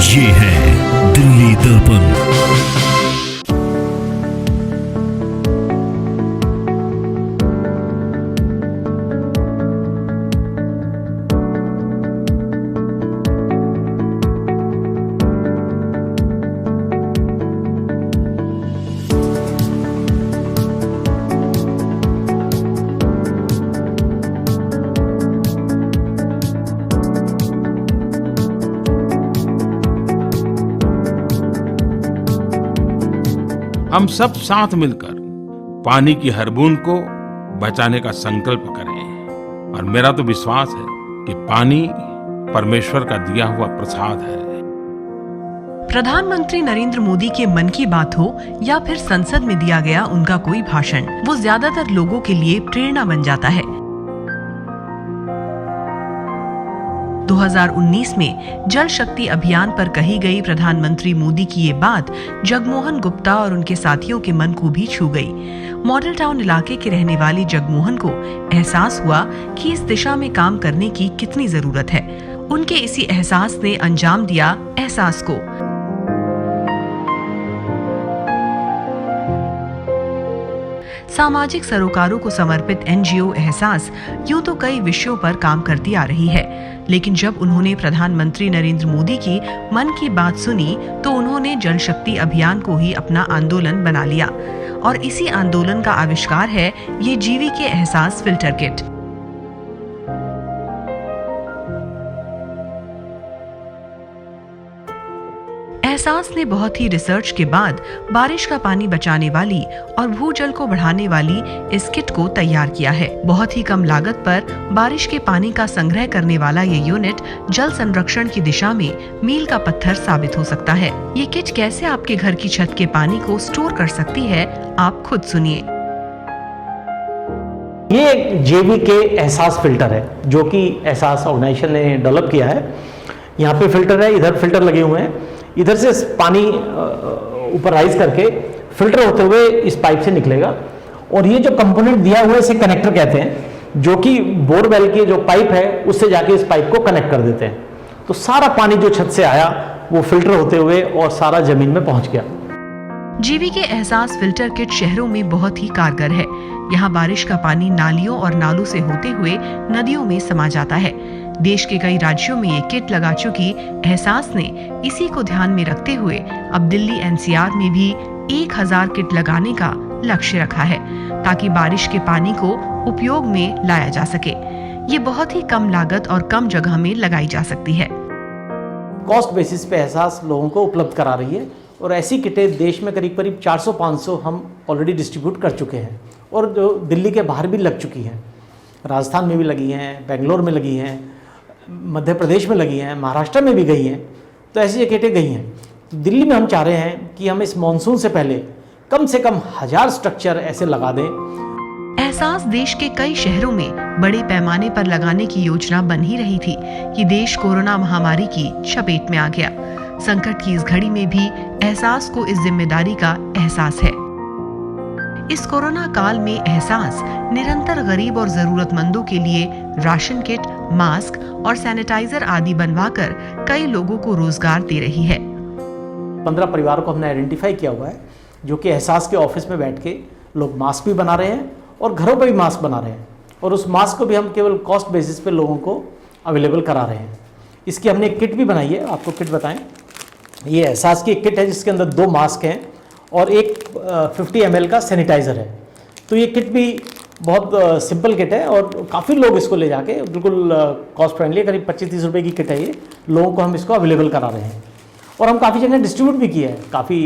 ये है दिल्ली दर्पण। हम सब साथ मिलकर पानी की हर बूंद को बचाने का संकल्प करें। और मेरा तो विश्वास है कि पानी परमेश्वर का दिया हुआ प्रसाद है। प्रधानमंत्री नरेंद्र मोदी के मन की बात हो या फिर संसद में दिया गया उनका कोई भाषण, वो ज्यादातर लोगों के लिए प्रेरणा बन जाता है। 2019 में जल शक्ति अभियान पर कही गई प्रधानमंत्री मोदी की ये बात जगमोहन गुप्ता और उनके साथियों के मन को भी छू गई। मॉडल टाउन इलाके के रहने वाली जगमोहन को एहसास हुआ कि इस दिशा में काम करने की कितनी जरूरत है। उनके इसी एहसास ने अंजाम दिया एहसास को। सामाजिक सरोकारों को समर्पित एनजीओ एहसास यूं तो कई विषयों पर काम करती आ रही है, लेकिन जब उन्होंने प्रधानमंत्री नरेंद्र मोदी की मन की बात सुनी तो उन्होंने जल शक्ति अभियान को ही अपना आंदोलन बना लिया। और इसी आंदोलन का आविष्कार है ये जीवीके एहसास फिल्टर किट। एहसास ने बहुत ही रिसर्च के बाद बारिश का पानी बचाने वाली और भूजल को बढ़ाने वाली इस किट को तैयार किया है। बहुत ही कम लागत पर बारिश के पानी का संग्रह करने वाला ये यूनिट जल संरक्षण की दिशा में मील का पत्थर साबित हो सकता है। ये किट कैसे आपके घर की छत के पानी को स्टोर कर सकती है, आप खुद सुनिए। ये एक जेवीके एहसास फिल्टर है जो कि एहसास ऑर्गेनाइजेशन ने डेवलप किया है। यहाँ पे फिल्टर है, इधर फिल्टर लगे हुए हैं। इधर से पानी ऊपर राइज करके फिल्टर होते हुए इस पाइप से निकलेगा। और ये जो कंपोनेंट दिया हुआ है इसे कनेक्टर कहते हैं, जो कि बोरवेल की जो पाइप है उससे जाके इस पाइप को कनेक्ट कर देते हैं। तो सारा पानी जो छत से आया वो फिल्टर होते हुए और सारा जमीन में पहुंच गया। जीवीके एहसास फिल्टर किट शहरों में बहुत ही कारगर है। यहाँ बारिश का पानी नालियों और नालों से होते हुए नदियों में समा जाता है। देश के कई राज्यों में ये किट लगा चुकी एहसास ने इसी को ध्यान में रखते हुए अब दिल्ली एनसीआर में भी 1000 किट लगाने का लक्ष्य रखा है, ताकि बारिश के पानी को उपयोग में लाया जा सके। ये बहुत ही कम लागत और कम जगह में लगाई जा सकती है। कॉस्ट बेसिस पे एहसास लोगों को उपलब्ध करा रही है और ऐसी किटें देश में करीब 400-500 हम ऑलरेडी डिस्ट्रीब्यूट कर चुके हैं और जो दिल्ली के बाहर भी लग चुकी हैं। राजस्थान में भी लगी हैं, बेंगलोर में लगी हैं, मध्य प्रदेश में लगी हैं, महाराष्ट्र में भी गई हैं। तो ऐसी किटें गई हैं। तो दिल्ली में हम चाह रहे हैं कि हम इस मॉनसून से पहले कम से कम 1000 स्ट्रक्चर ऐसे लगा दें। एहसास देश के कई शहरों में बड़े पैमाने पर लगाने की योजना बन ही रही थी कि देश कोरोना महामारी की चपेट में आ गया। संकट की इस घड़ी में भी एहसास को इस जिम्मेदारी का एहसास है। इस कोरोना काल में एहसास निरंतर गरीब और जरूरतमंदों के लिए राशन किट, मास्क और सैनिटाइजर आदि बनवाकर कई लोगों को रोजगार दे रही है। 15 परिवारों को हमने आइडेंटिफाई किया हुआ है जो कि एहसास के ऑफिस में बैठ के लोग मास्क भी बना रहे हैं और घरों पर भी मास्क बना रहे हैं। और उस मास्क को भी हम केवल कॉस्ट बेसिस पे लोगों को अवेलेबल करा रहे हैं। इसकी हमने एक किट भी बनाई है, आपको किट बताएं। ये एहसास की एक किट है जिसके अंदर 2 मास्क हैं और एक 50 ml का सैनिटाइज़र है। तो ये किट भी बहुत सिंपल किट है और काफ़ी लोग इसको ले जाके बिल्कुल कॉस्ट फ्रेंडली, करीब 25-30 रुपये की किट है ये, लोगों को हम इसको अवेलेबल करा रहे हैं। और हम काफ़ी जगह डिस्ट्रीब्यूट भी किया है। काफ़ी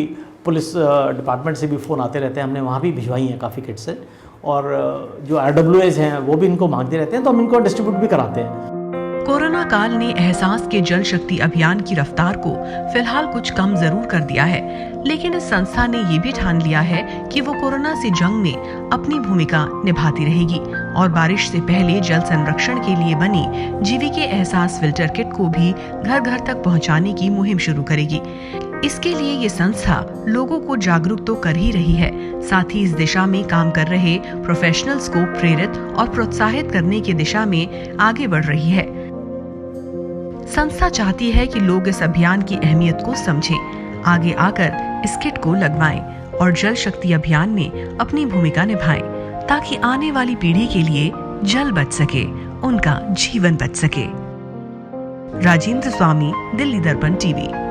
पुलिस डिपार्टमेंट से भी फ़ोन आते रहते हैं, हमने वहाँ भी भिजवाई हैं काफ़ी किट से। और जो RWAs हैं वो भी इनको मांगते रहते हैं, तो हम इनको डिस्ट्रीब्यूट भी कराते हैं। कोरोना काल ने एहसास के जल शक्ति अभियान की रफ्तार को फिलहाल कुछ कम जरूर कर दिया है, लेकिन इस संस्था ने ये भी ठान लिया है कि वो कोरोना से जंग में अपनी भूमिका निभाती रहेगी और बारिश से पहले जल संरक्षण के लिए बनी जीवीके एहसास फिल्टर किट को भी घर घर तक पहुंचाने की मुहिम शुरू करेगी। इसके लिए ये संस्था लोगों को जागरूक तो कर ही रही है, साथ ही इस दिशा में काम कर रहे प्रोफेशनल्स को प्रेरित और प्रोत्साहित करने की दिशा में आगे बढ़ रही है। संस्था चाहती है कि लोग इस अभियान की अहमियत को समझें, आगे आकर इस किट को लगवाएं और जल शक्ति अभियान में अपनी भूमिका निभाएं, ताकि आने वाली पीढ़ी के लिए जल बच सके, उनका जीवन बच सके। राजेंद्र स्वामी, दिल्ली दर्पण टीवी।